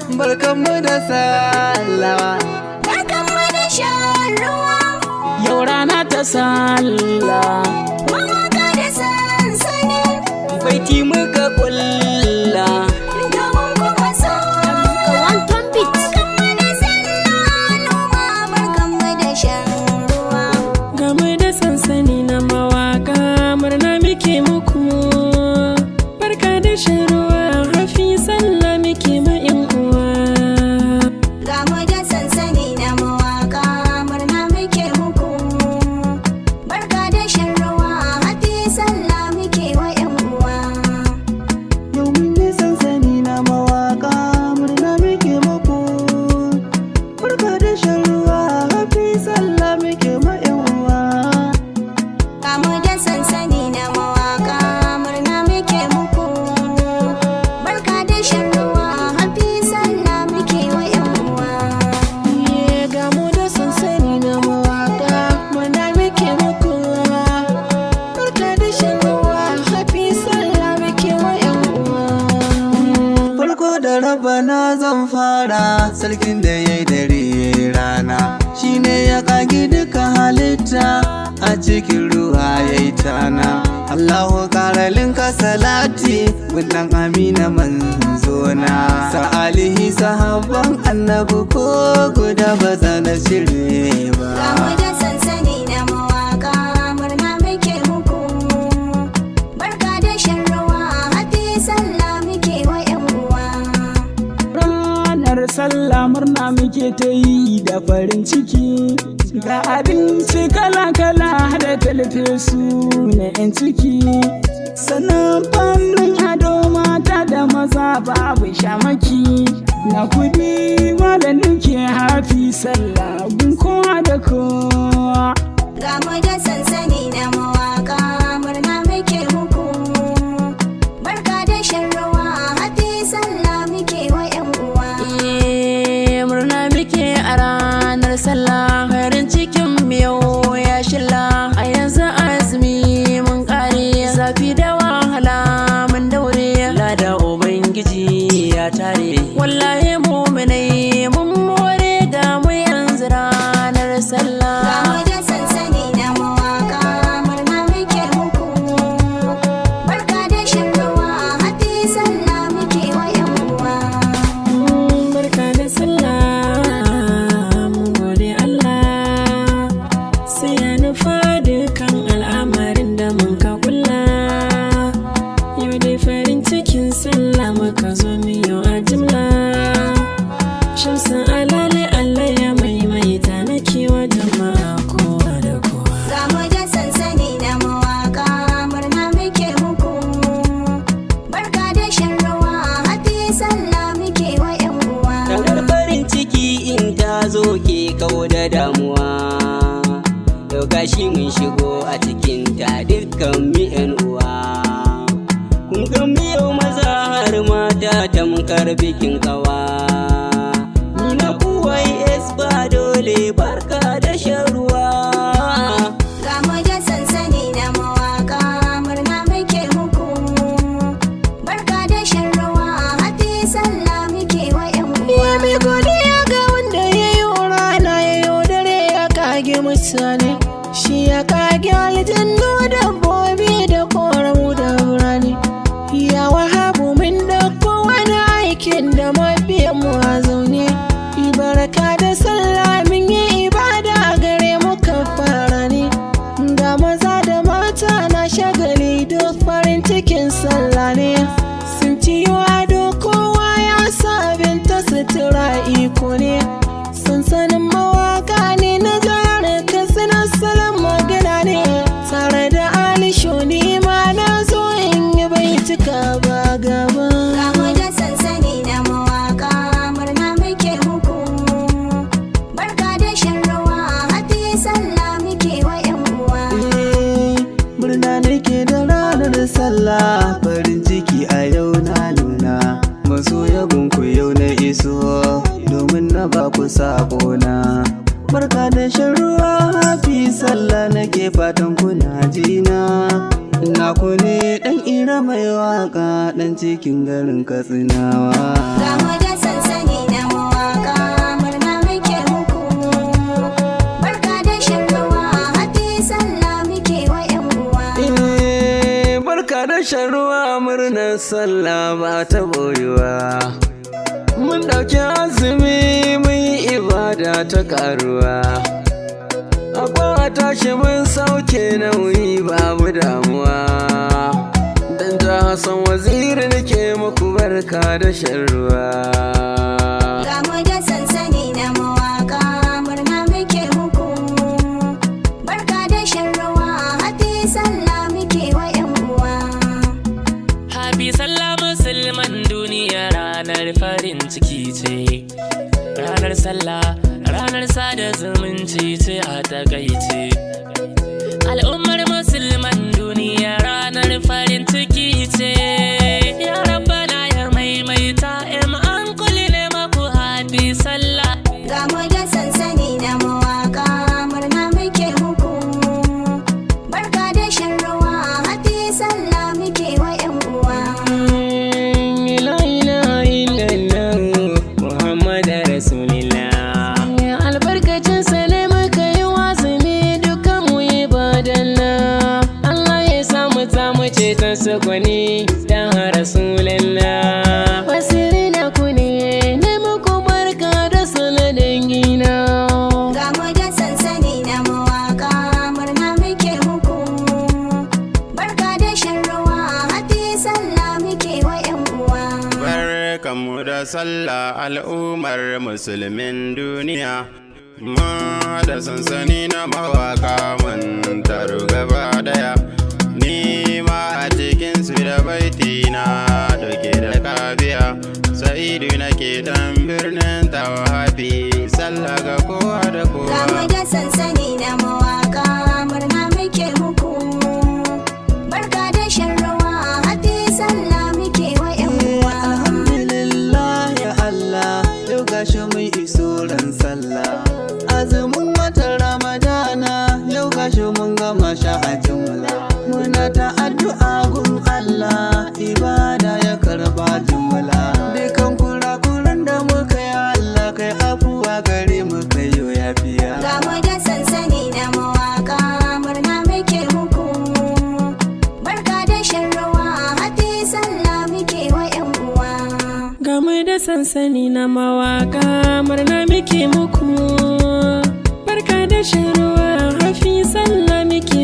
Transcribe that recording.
Barkanmu da sallah, barkanmu da shan ruwa. Yau rana ta sallah, Mawaka da sansani, baiti muka kulla. domin kuma wanton bit. barkanmu da sallah noma, barkanmu da shan ruwa. Game da sansani na mawaka murna muke muku. Barka da shan ruwa, hafi sallah muke ma 'yan uwa. Gamu da sansani na mawaka murna muke muku. Barka da shan ruwa, hafi sallah muke wa 'yan uwa. Yau mun yi sansani na mawaka murna muke muku. Barka da shan ruwa, hafi sallah muke ma 'yan uwa. Gamu da sansani na mawaka murna muke muku. Barka da shan ruwa, hafi sallah muke wa 'yan uwa. Gamu da sansani na mawaka murna muke muku. Barka da shan ruwa, hafi sallah muke wa 'yan uwa. Farko da rabana zan fara, sarkin da ya yi dare rana shine ya kagi duka halitta, a cikin ruwa ya yi tana. Allahu karalin ka salati, gundan amina manzona, sa'alihi sahabban annabi ko guda ba za na shirye ba. Gamu da sansani na mawaka murna muke muku. Barka da shan ruwa, hafi sallah muke wa 'yan uwa. Ranar sallah murna muke ta yi da farin ciki. Ga abinci kala-kala da talfesu na 'yan ciki. Sannan fannin ado mata da maza babu shamaki. Na kudi da nuke hafi sallah gun kowa da kowa. Gamu da sansani na mawaka murna muke muku. Barka da shan ruwa, hafi sallah muke wa 'yan uwa. Murna muke a ranar sallah, farin cikin yau ya shilla. A yanzu azumi mun kare, zafi da wahala mun daure. Lada ubangiji ya tare, wallahi mu'minai mun more. Ga mu yanzu ranar sallah. Gamu da sansani na mawaka murna muke muku. Barka da shan ruwa, hafi sallah muke wa 'yan uwa. Barka da sallah, mun gode Allah. Sai ya nufa dukan al'amarin da mun ka kulla. Yau dai farin cikin sallah muka zo mu yau a jimla. Shamsun alale Allah ya maimaita na kewa jama'a kowa da kowa. Gamu da sansani na mawaka murna muke muku. Barka da shan ruwa, hafi sallah muke wa 'yan uwa. Ranar farin ciki in ta zo ke kawo da damuwa. Yau gashi mun shigo a cikin ta dukkan mu 'yan uwa. Kun ga mu yau maza har mata tamkar bikin kawa. Ni na kuwai ba dole barka da shan ruwa. Gamu da sansani na mawaka murna muke muku. Barka da shan ruwa, hafi sallah muke wa 'yan uwa. Mai godiya ga wanda ya yi rana ya yi dare ya kage mutane. Shi ya kage aljannu dabbobi da koramu da birane. Ya wahabu min dauko wani aikin da mafiyan mu a zaune. Barka da sallah min yi ibada gare mu kafara ne. Ga maza da mata na shagali duk farin cikin sallah ne. Sun ciyo ado kowa ya sabin ta sutura iko ne. Sansanin mawaka ne na jihar Katsina, salon magana ne. Tare da Ali Shoni ma na zo in yi baituka ba gaba. Gamu da sansani na mawaka murna muke muku. Barka da shan ruwa, hafi sallah muke wa 'yan uwa. Murna nake da ranar sallah, farin ciki a yau na nuna. Masoya gunku yau na iso, domin na ba ku saƙona. Barka da shan ruwa, hafi sallah nake fatan kuna jina. Na ku ne ɗan ira mai waka, ɗan cikin garin Katsinawa. Gamu da sansani sallah ba ta boyuwa. Mun ɗauki azumi mun yi ibada ta ƙaruwa. Akwai tashi mun sauke nauyi babu damuwa. Dan ta Hassan Waziri nake muku barka da shan ruwa. Ga mu da sansani na mawaka murna muke muku. Barka da shan ruwa happy sallah muke wa 'yan uwa. Happy sallah musulman duniya ranar farin ciki ce. Ranar sallah ranar sada zumunci ce a takaice. Al'ummar musulman duniya ranar farin ciki ce. Ya rabbana ya maimaita an kulli ne maku happy sallah. Ga mu da sansani na mawaka murna muke muku. Barka da shan ruwa happy sallah muke wa 'yan uwa. La ilaha illallah Muhammad Rasulullah. Albarkacin sa ne muka yi wazumi dukan mu ibadalla. Allah ya samu ce ta sakwani dan Rasulullah. Wasiri na ku ne muku barka da sanadin gina. Ga mu da sansani na mawaka murna muke muku. Barka da shan ruwa happy sallah muke wa 'yan uwa. Barkanmu da sallah al'ummar musulmin duniya. Mun da sansani na mawaka mun taru gaba daya. Ni ma a cikin su da baiti na dauke da kafiya. Sa'idu nake dan birnin Tawafi. Sallah ga kowa da Ga kowa. mu da sansani na mawaka murna muke muku. Barka da shan ruwa happy sallah muke wa 'yan uwa. Alhamdulillah ya Allah, yau gashi mun iso ran sallah. Azumin watan Ramadana, yau gashi mun gama sha a jumla. Muna ta addu'a gun Allah, ibada ya karba jumla. Dukan kurakuran da muka yi Allah kai afuwa gare mu kai yo yafiya. Ga mu da sansani na mawaka murna muke muku. Barka da shan ruwa happy sallah muke wa 'yan uwa. Game da sansani na mawaka murna muke muku. Barka da shan ruwa hafi sallah muke